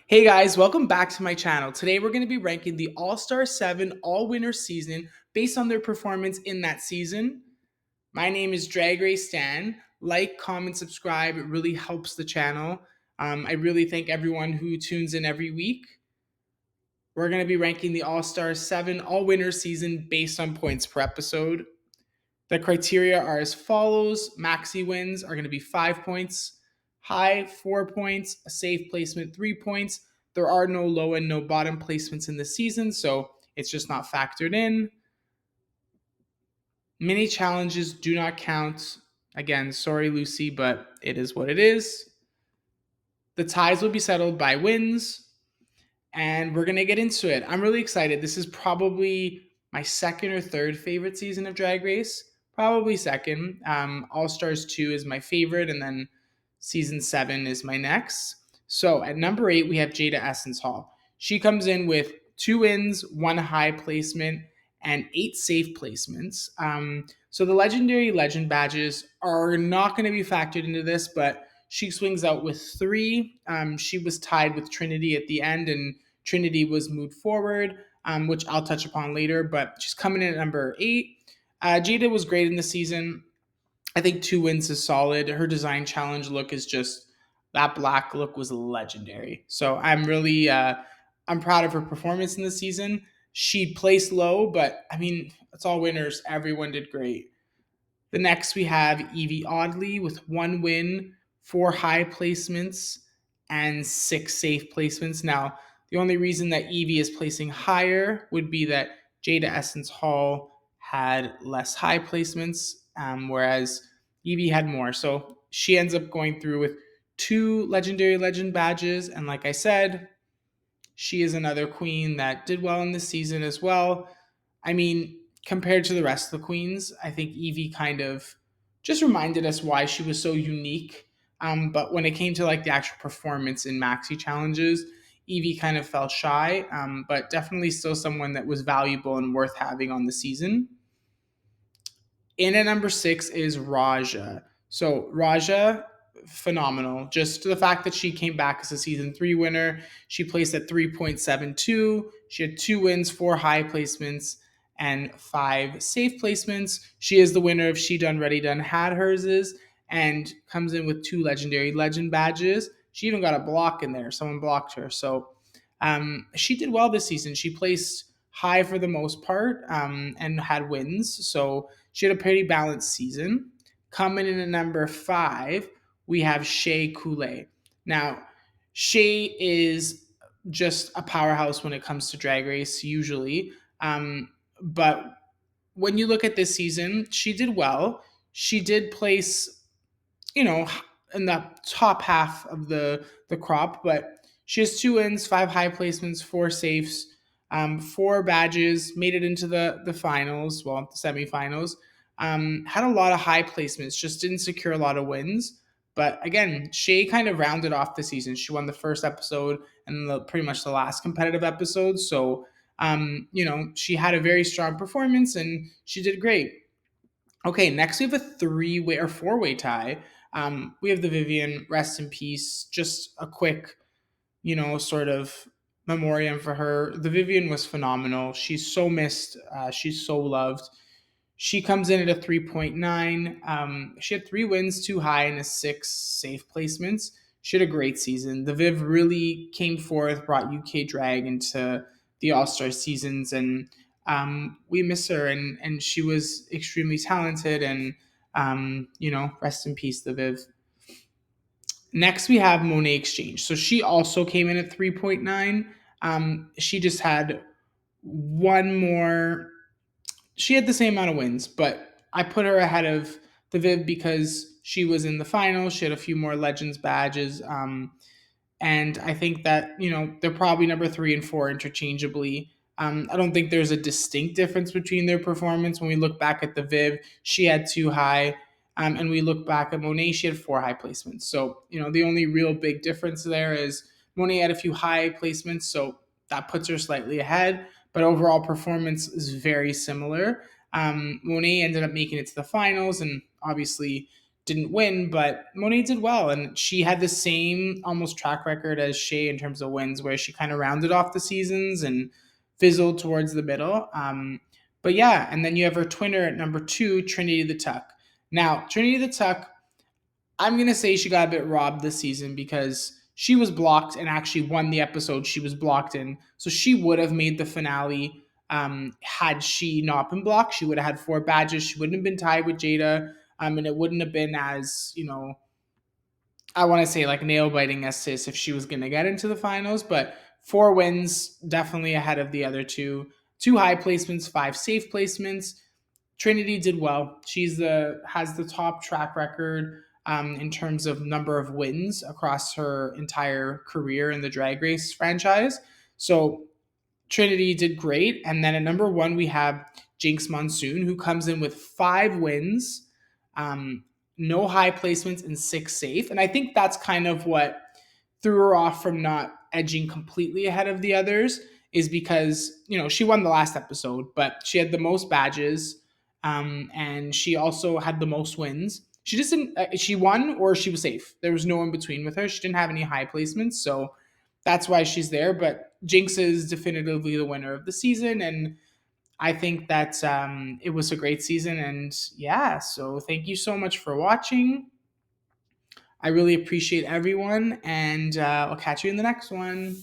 Hey guys, welcome back to my channel. Today we're going to be ranking the All-Star 7 All-Winner season based on their performance in that season. My name is Drag Race Stan. Like, comment, subscribe. It really helps the channel. I really thank everyone who tunes in every week. We're going to be ranking the All-Star 7 All-Winner season based on points per episode. The criteria are as follows. Maxi wins are going to be 5 points, high 4 points, a safe placement 3 points. There are no low and no bottom placements in the season, so it's just not factored in. Mini challenges do not count. Again, sorry, Lucy, but it is what it is. The ties will be settled by wins, and we're going to get into it. I'm really excited. This is probably my second or third favorite season of Drag Race. Probably second. All Stars 2 is my favorite, and then season 7 is my next. So at number 8, we have Jada Essence Hall. She comes in with 2 wins, 1 high placement, and 8 safe placements. So the legendary legend badges are not going to be factored into this, but she swings out with 3. She was tied with Trinity at the end, and Trinity was moved forward, which I'll touch upon later, but she's coming in at number 8. Jada was great in the season. I think 2 wins is solid. Her design challenge look is just that black look was legendary. So I'm proud of her performance in the season. She placed low, but I mean, it's all winners. Everyone did great. The next we have Evie Oddly with 1 win, 4 high placements, and 6 safe placements. Now, the only reason that Evie is placing higher would be that Jada Essence Hall had less high placements, whereas Evie had more. So she ends up going through with 2 Legendary Legend badges. And like I said, she is another queen that did well in this season as well. I mean, compared to the rest of the queens, I think Evie kind of just reminded us why she was so unique. But when it came to like the actual performance in maxi challenges, Evie kind of fell shy, but definitely still someone that was valuable and worth having on the season. In at number 6 is Raja. So Raja, phenomenal. Just the fact that she came back as a season 3 winner. She placed at 3.72. She had 2 wins, 4 high placements, and 5 safe placements. She is the winner of She Done Ready Done Had Hers is, and comes in with 2 legendary legend badges. She even got a block in there. Someone blocked her. So she did well this season. She placed high for the most part, and had wins. So she had a pretty balanced season. Coming in at number 5, we have Shea Coulee. Now, Shea is just a powerhouse when it comes to Drag Race, usually. But when you look at this season, she did well. She did place, you know, in the top half of the crop, but she has 2 wins, 5 high placements, 4 safes, 4 badges, made it into the finals, well, the semifinals. Had a lot of high placements, just didn't secure a lot of wins. But again, Shea kind of rounded off the season. She won the first episode and pretty much the last competitive episode. So, she had a very strong performance and she did great. Okay, next we have a 3-way or 4-way tie. We have the Vivian, rest in peace. Just a quick, sort of memoriam for her. The Vivian was phenomenal. She's so missed. She's so loved. She comes in at a 3.9. She had 3 wins, 2 high, and a 6 safe placements. She had a great season. The Viv really came forth, brought UK drag into the All Star seasons, and we miss her. And she was extremely talented. And rest in peace, the Viv. Next, we have Monet Exchange. So she also came in at 3.9. She just had one more. She had the same amount of wins, but I put her ahead of the Viv because she was in the final. She had a few more Legends badges. And I think that, they're probably number 3 and 4 interchangeably. I don't think there's a distinct difference between their performance. When we look back at the Viv, she had 2 high. And we look back at Monet, she had 4 high placements. So, the only real big difference there is Monet had a few high placements, so that puts her slightly ahead. But overall performance is very similar. Monet ended up making it to the finals, and obviously didn't win, but Monet did well, and she had the same almost track record as Shay in terms of wins, where she kind of rounded off the seasons and fizzled towards the middle. But yeah, and then you have her twinner at number 2, Trinity the Tuck. Now, Trinity the Tuck, I'm gonna say she got a bit robbed this season because she was blocked and actually won the episode she was blocked in. So she would have made the finale had she not been blocked. She would have had 4 badges. She wouldn't have been tied with Jada, and it wouldn't have been as I want to say like nail biting as Sis if she was gonna get into the finals. But 4 wins, definitely ahead of the other two. 2 high placements, 5 safe placements. Trinity did well. She's the has the top track record in terms of number of wins across her entire career in the Drag Race franchise. So Trinity did great. And then at number 1 we have Jinx Monsoon, who comes in with 5 wins, um, no high placements, and 6 safe. And I think that's kind of what threw her off from not edging completely ahead of the others, is because she won the last episode, but she had the most badges, and she also had the most wins. She just didn't. She won or she was safe. There was no in between with her. She didn't have any high placements, so that's why she's there. But Jinx is definitively the winner of the season, and I think that it was a great season. And yeah, so thank you so much for watching. I really appreciate everyone, and I'll catch you in the next one.